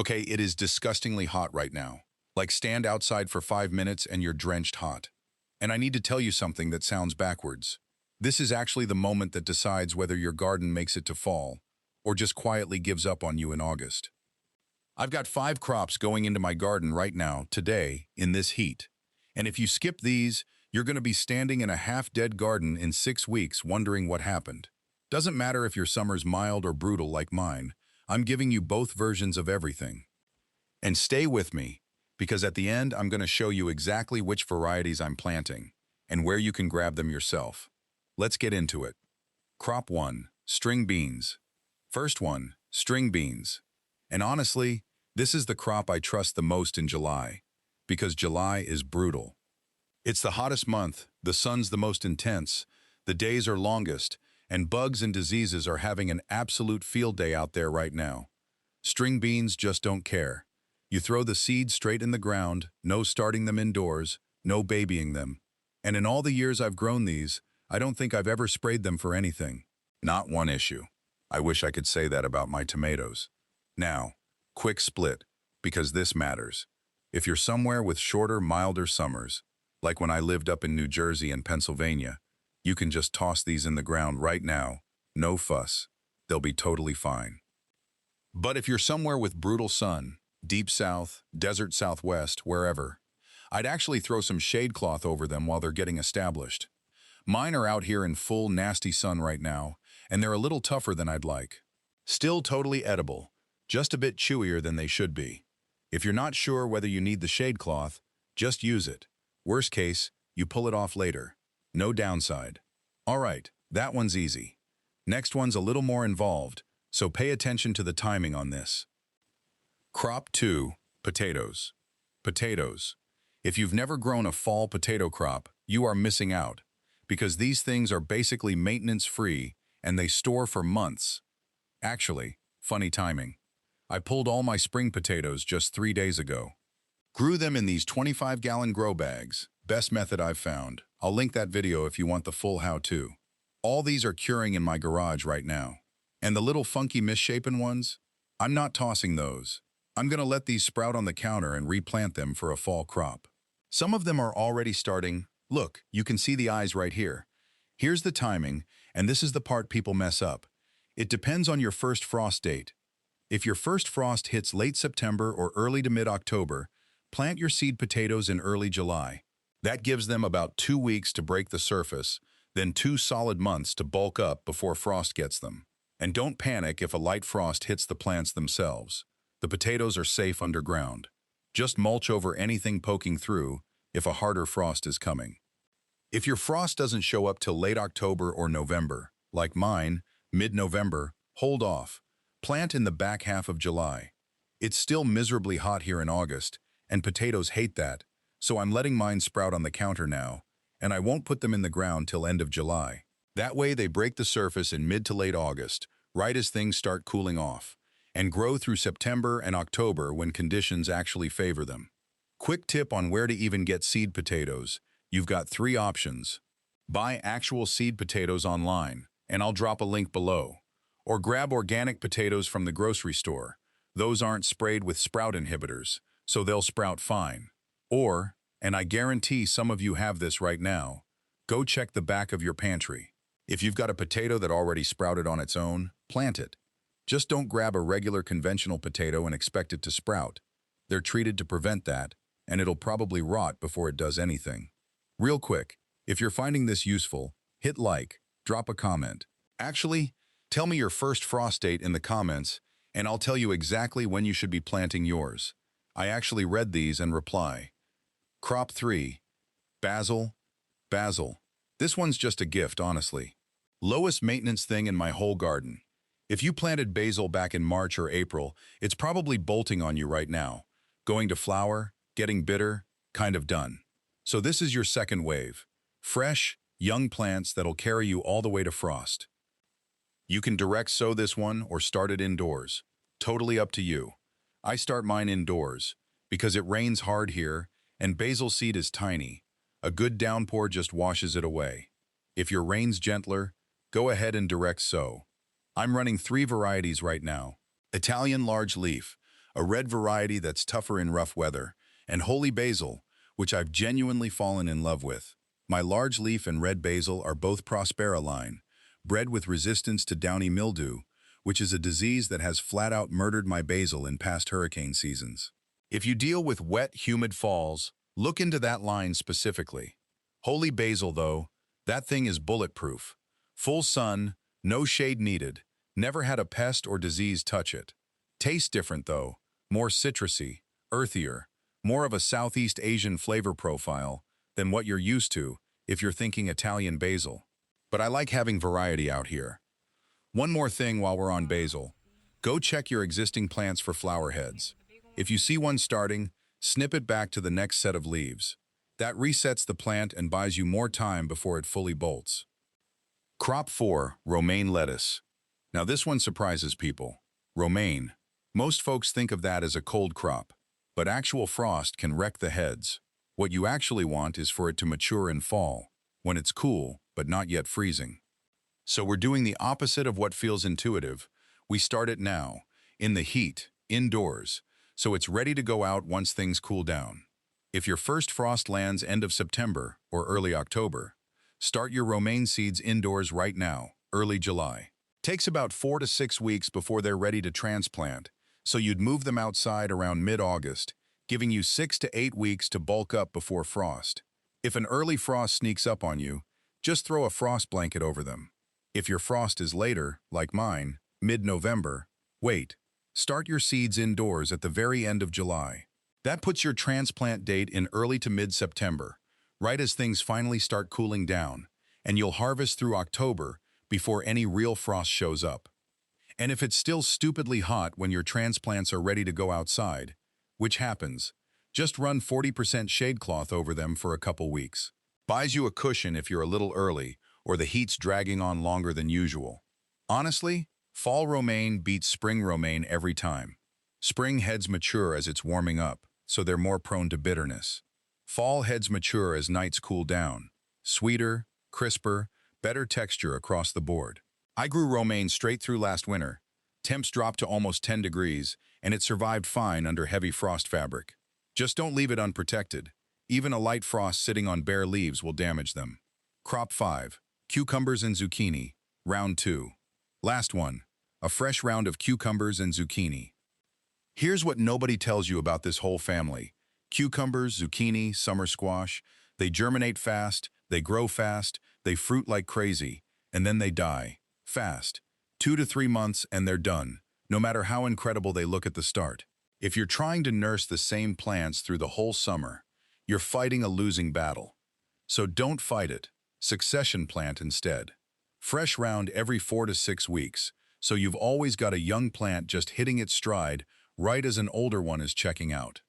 Okay, it is disgustingly hot right now. Like stand outside for 5 minutes and you're drenched hot. And I need to tell you something that sounds backwards. This is actually the moment that decides whether your garden makes it to fall or just quietly gives up on you in August. I've got 5 crops going into my garden right now, today, in this heat. And if you skip these, you're going to be standing in a half-dead garden in 6 weeks wondering what happened. Doesn't matter if your summer's mild or brutal like mine, I'm giving you both versions of everything. And stay with me, because at the end I'm going to show you exactly which varieties I'm planting and where you can grab them yourself. Let's get into it. Crop 1, string beans. First one, string beans. And honestly, this is the crop I trust the most in July, because July is brutal. It's the hottest month, the sun's the most intense, the days are longest, and bugs and diseases are having an absolute field day out there right now. String beans just don't care. You throw the seeds straight in the ground, no starting them indoors, no babying them. And in all the years I've grown these, I don't think I've ever sprayed them for anything. Not one issue. I wish I could say that about my tomatoes. Now, quick split, because this matters. If you're somewhere with shorter, milder summers, like when I lived up in New Jersey and Pennsylvania, you can just toss these in the ground right now, no fuss. They'll be totally fine. But if you're somewhere with brutal sun, deep south, desert southwest, wherever, I'd actually throw some shade cloth over them while they're getting established. Mine are out here in full nasty sun right now, and they're a little tougher than I'd like. Still totally edible, just a bit chewier than they should be. If you're not sure whether you need the shade cloth, just use it. Worst case, you pull it off later. No downside. All right, that one's easy. Next one's a little more involved, so pay attention to the timing on this. Crop 2, potatoes. Potatoes. If you've never grown a fall potato crop, you are missing out, because these things are basically maintenance-free and they store for months. Actually, funny timing. I pulled all my spring potatoes just 3 days ago. Grew them in these 25-gallon grow bags. Best method I've found. I'll link that video if you want the full how-to. All these are curing in my garage right now. And the little funky misshapen ones? I'm not tossing those. I'm gonna let these sprout on the counter and replant them for a fall crop. Some of them are already starting. Look, you can see the eyes right here. Here's the timing, and this is the part people mess up. It depends on your first frost date. If your first frost hits late September or early to mid-October, plant your seed potatoes in early July. That gives them about 2 weeks to break the surface, then 2 solid months to bulk up before frost gets them. And don't panic if a light frost hits the plants themselves. The potatoes are safe underground. Just mulch over anything poking through if a harder frost is coming. If your frost doesn't show up till late October or November, like mine, mid-November, hold off. Plant in the back half of July. It's still miserably hot here in August, and potatoes hate that, so I'm letting mine sprout on the counter now, and I won't put them in the ground till end of July. That way they break the surface in mid to late August, right as things start cooling off, and grow through September and October when conditions actually favor them. Quick tip on where to even get seed potatoes. You've got 3 options. Buy actual seed potatoes online, and I'll drop a link below. Or grab organic potatoes from the grocery store. Those aren't sprayed with sprout inhibitors, so they'll sprout fine. Or, and I guarantee some of you have this right now, go check the back of your pantry. If you've got a potato that already sprouted on its own, plant it. Just don't grab a regular conventional potato and expect it to sprout. They're treated to prevent that, and it'll probably rot before it does anything. Real quick, if you're finding this useful, hit like, drop a comment. Actually, tell me your first frost date in the comments, and I'll tell you exactly when you should be planting yours. I actually read these and reply. Crop 3, basil. Basil. This one's just a gift, honestly. Lowest maintenance thing in my whole garden. If you planted basil back in March or April, it's probably bolting on you right now. Going to flower, getting bitter, kind of done. So this is your second wave. Fresh, young plants that'll carry you all the way to frost. You can direct sow this one or start it indoors. Totally up to you. I start mine indoors because it rains hard here and basil seed is tiny. A good downpour just washes it away. If your rain's gentler, go ahead and direct sow. I'm running 3 varieties right now. Italian large leaf. a red variety that's tougher in rough weather, and holy basil, which I've genuinely fallen in love with. My large leaf and red basil are both Prospera line, bred with resistance to downy mildew, which is a disease that has flat-out murdered my basil in past hurricane seasons. If you deal with wet, humid falls, look into that line specifically. Holy basil, though, that thing is bulletproof. Full sun, no shade needed, never had a pest or disease touch it. Tastes different, though, more citrusy, earthier, more of a Southeast Asian flavor profile than what you're used to if you're thinking Italian basil. But I like having variety out here. One more thing while we're on basil. Go check your existing plants for flower heads. If you see one starting, snip it back to the next set of leaves. That resets the plant and buys you more time before it fully bolts. Crop 4, Romaine lettuce. Now this one surprises people. Romaine. Most folks think of that as a cold crop, but actual frost can wreck the heads. What you actually want is for it to mature in fall, when it's cool, but not yet freezing. So we're doing the opposite of what feels intuitive. We start it now, in the heat, indoors, so it's ready to go out once things cool down. If your first frost lands end of September or early October, start your romaine seeds indoors right now, early July. Takes about 4 to 6 weeks before they're ready to transplant, so you'd move them outside around mid-August, giving you 6 to 8 weeks to bulk up before frost. If an early frost sneaks up on you, just throw a frost blanket over them. If your frost is later, like mine, mid-November, wait. Start your seeds indoors at the very end of July. That puts your transplant date in early to mid-September, right as things finally start cooling down, and you'll harvest through October before any real frost shows up. And if it's still stupidly hot when your transplants are ready to go outside, which happens, just run 40% shade cloth over them for a couple weeks. Buys you a cushion if you're a little early, or the heat's dragging on longer than usual. Honestly, fall romaine beats spring romaine every time. Spring heads mature as it's warming up, so they're more prone to bitterness. Fall heads mature as nights cool down. Sweeter, crisper, better texture across the board. I grew romaine straight through last winter. Temps dropped to almost 10 degrees, and it survived fine under heavy frost fabric. Just don't leave it unprotected. Even a light frost sitting on bare leaves will damage them. Crop 5. Cucumbers and zucchini, round 2. Last one, a fresh round of cucumbers and zucchini. Here's what nobody tells you about this whole family. Cucumbers, zucchini, summer squash, they germinate fast, they grow fast, they fruit like crazy, and then they die. Fast. 2 to 3 months and they're done, no matter how incredible they look at the start. If you're trying to nurse the same plants through the whole summer, you're fighting a losing battle. So don't fight it. Succession plant instead. Fresh round every 4 to 6 weeks, so you've always got a young plant just hitting its stride right as an older one is checking out.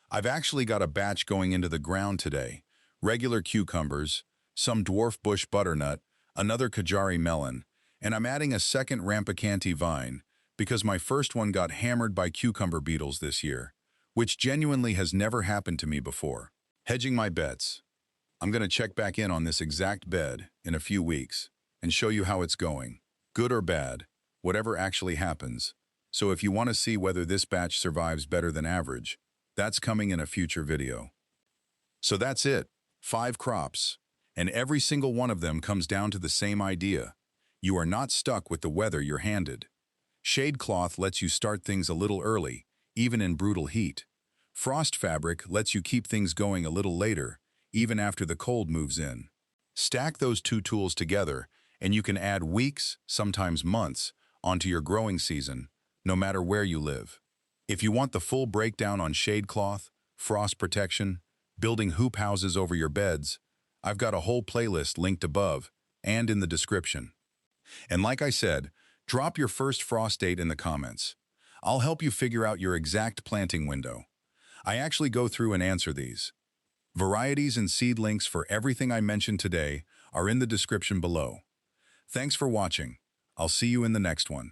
I've actually got a batch going into the ground today. Regular cucumbers, some dwarf bush butternut, another Kajari melon, and I'm adding a second Rampicanti vine because my first one got hammered by cucumber beetles this year, which genuinely has never happened to me before. Hedging my bets. I'm going to check back in on this exact bed in a few weeks and show you how it's going, good or bad, whatever actually happens. So if you want to see whether this batch survives better than average, that's coming in a future video. So that's it, 5 crops, and every single one of them comes down to the same idea. You are not stuck with the weather you're handed. Shade cloth lets you start things a little early, even in brutal heat. Frost fabric lets you keep things going a little later, even after the cold moves in. Stack those two tools together, and you can add weeks, sometimes months, onto your growing season, no matter where you live. If you want the full breakdown on shade cloth, frost protection, building hoop houses over your beds, I've got a whole playlist linked above and in the description. And like I said, drop your first frost date in the comments. I'll help you figure out your exact planting window. I actually go through and answer these. Varieties and seed links for everything I mentioned today are in the description below. Thanks for watching. I'll see you in the next one.